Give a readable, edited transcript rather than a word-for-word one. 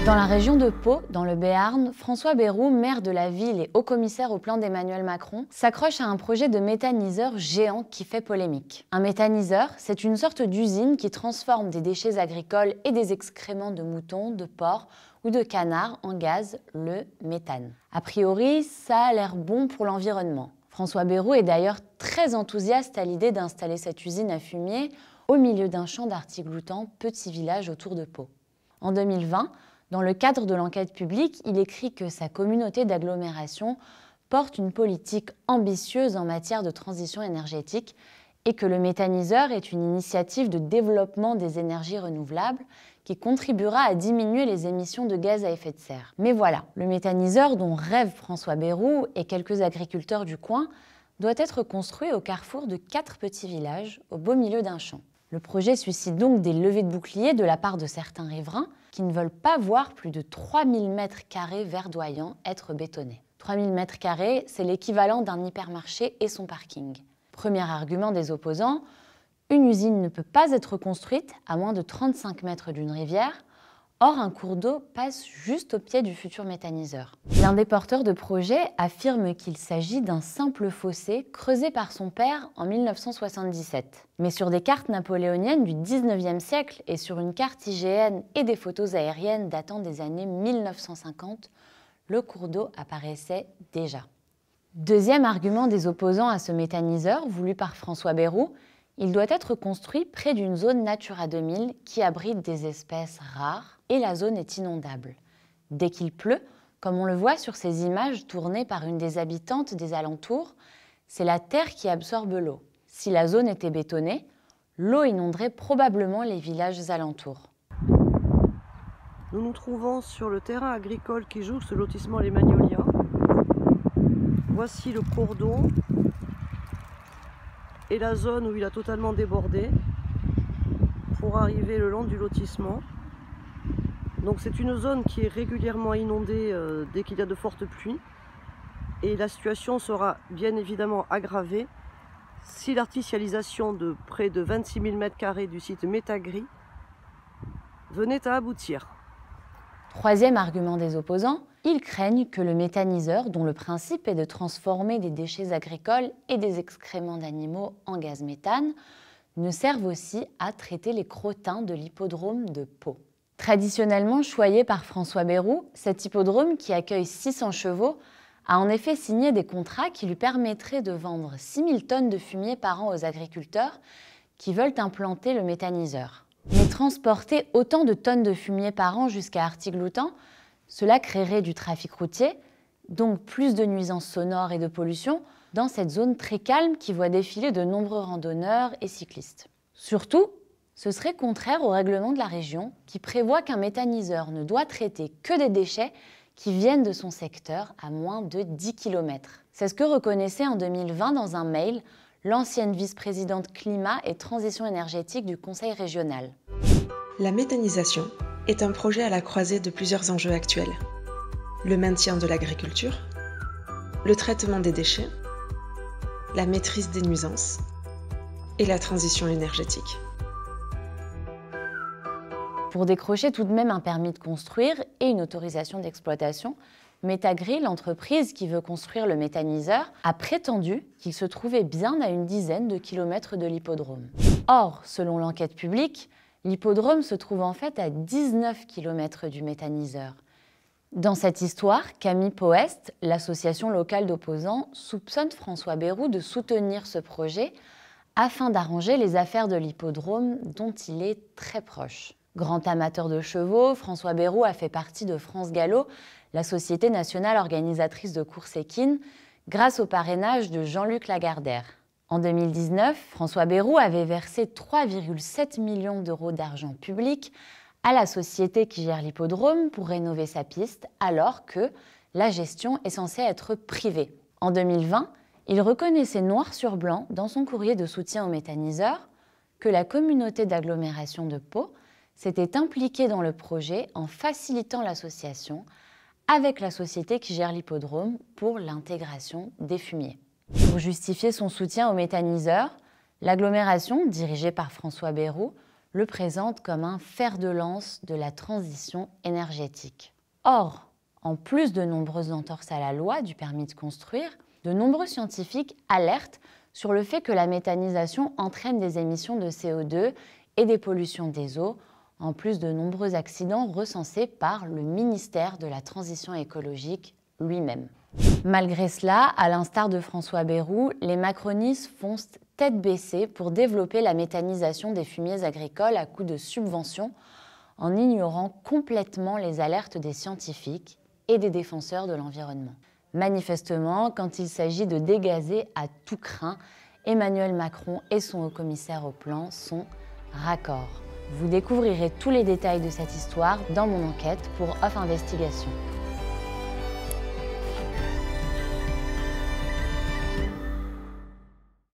Dans la région de Pau, dans le Béarn, François Bayrou, maire de la ville et haut-commissaire au plan d'Emmanuel Macron, s'accroche à un projet de méthaniseur géant qui fait polémique. Un méthaniseur, c'est une sorte d'usine qui transforme des déchets agricoles et des excréments de moutons, de porcs ou de canards en gaz, le méthane. A priori, ça a l'air bon pour l'environnement. François Bayrou est d'ailleurs très enthousiaste à l'idée d'installer cette usine à fumier au milieu d'un champ d'Artigloutan, petit village autour de Pau. En 2020, dans le cadre de l'enquête publique, il écrit que sa communauté d'agglomération porte une politique ambitieuse en matière de transition énergétique et que le méthaniseur est une initiative de développement des énergies renouvelables qui contribuera à diminuer les émissions de gaz à effet de serre. Mais voilà, le méthaniseur dont rêve François Bayrou et quelques agriculteurs du coin doit être construit au carrefour de 4 petits villages au beau milieu d'un champ. Le projet suscite donc des levées de boucliers de la part de certains riverains qui ne veulent pas voir plus de 3000 m² verdoyants être bétonnés. 3000 m², c'est l'équivalent d'un hypermarché et son parking. Premier argument des opposants, une usine ne peut pas être construite à moins de 35 mètres d'une rivière. Or, un cours d'eau passe juste au pied du futur méthaniseur. L'un des porteurs de projet affirme qu'il s'agit d'un simple fossé creusé par son père en 1977. Mais sur des cartes napoléoniennes du 19e siècle et sur une carte IGN et des photos aériennes datant des années 1950, le cours d'eau apparaissait déjà. Deuxième argument des opposants à ce méthaniseur voulu par François Bayrou, il doit être construit près d'une zone Natura 2000 qui abrite des espèces rares et la zone est inondable. Dès qu'il pleut, comme on le voit sur ces images tournées par une des habitantes des alentours, c'est la terre qui absorbe l'eau. Si la zone était bétonnée, l'eau inonderait probablement les villages alentours. Nous nous trouvons sur le terrain agricole qui jouxte le lotissement Les Magnolias. Voici le cours d'eau et la zone où il a totalement débordé pour arriver le long du lotissement. Donc c'est une zone qui est régulièrement inondée dès qu'il y a de fortes pluies et la situation sera bien évidemment aggravée si l'artificialisation de près de 26 000 m² du site Métagri venait à aboutir. Troisième argument des opposants, ils craignent que le méthaniseur, dont le principe est de transformer des déchets agricoles et des excréments d'animaux en gaz méthane, ne serve aussi à traiter les crottins de l'hippodrome de Pau. Traditionnellement choyé par François Bayrou, cet hippodrome qui accueille 600 chevaux a en effet signé des contrats qui lui permettraient de vendre 6 000 tonnes de fumier par an aux agriculteurs qui veulent implanter le méthaniseur. Mais transporter autant de tonnes de fumier par an jusqu'à Artigloutan, cela créerait du trafic routier, donc plus de nuisances sonores et de pollution dans cette zone très calme qui voit défiler de nombreux randonneurs et cyclistes. Surtout, ce serait contraire au règlement de la région qui prévoit qu'un méthaniseur ne doit traiter que des déchets qui viennent de son secteur à moins de 10 km. C'est ce que reconnaissait en 2020 dans un mail l'ancienne vice-présidente climat et transition énergétique du Conseil régional. La méthanisation est un projet à la croisée de plusieurs enjeux actuels. Le maintien de l'agriculture, le traitement des déchets, la maîtrise des nuisances et la transition énergétique. Pour décrocher tout de même un permis de construire et une autorisation d'exploitation, Métagri, l'entreprise qui veut construire le méthaniseur, a prétendu qu'il se trouvait bien à une dizaine de kilomètres de l'hippodrome. Or, selon l'enquête publique, l'hippodrome se trouve en fait à 19 km du méthaniseur. Dans cette histoire, Camille Poest, l'association locale d'opposants, soupçonne François Bayrou de soutenir ce projet afin d'arranger les affaires de l'hippodrome dont il est très proche. Grand amateur de chevaux, François Bayrou a fait partie de France Gallo, la société nationale organisatrice de courses équines, grâce au parrainage de Jean-Luc Lagardère. En 2019, François Bayrou avait versé 3,7 millions d'euros d'argent public à la société qui gère l'hippodrome pour rénover sa piste, alors que la gestion est censée être privée. En 2020, il reconnaissait noir sur blanc dans son courrier de soutien aux méthaniseurs que la communauté d'agglomération de Pau s'était impliquée dans le projet en facilitant l'association avec la société qui gère l'hippodrome pour l'intégration des fumiers. Pour justifier son soutien aux méthaniseurs, l'agglomération, dirigée par François Bayrou, le présente comme un fer de lance de la transition énergétique. Or, en plus de nombreuses entorses à la loi du permis de construire, de nombreux scientifiques alertent sur le fait que la méthanisation entraîne des émissions de CO2 et des pollutions des eaux, en plus de nombreux accidents recensés par le ministère de la Transition écologique lui-même. Malgré cela, à l'instar de François Bayrou, les macronistes foncent tête baissée pour développer la méthanisation des fumiers agricoles à coup de subventions, en ignorant complètement les alertes des scientifiques et des défenseurs de l'environnement. Manifestement, quand il s'agit de dégazer à tout crin, Emmanuel Macron et son haut-commissaire au plan sont raccords. Vous découvrirez tous les détails de cette histoire dans mon enquête pour Off Investigation.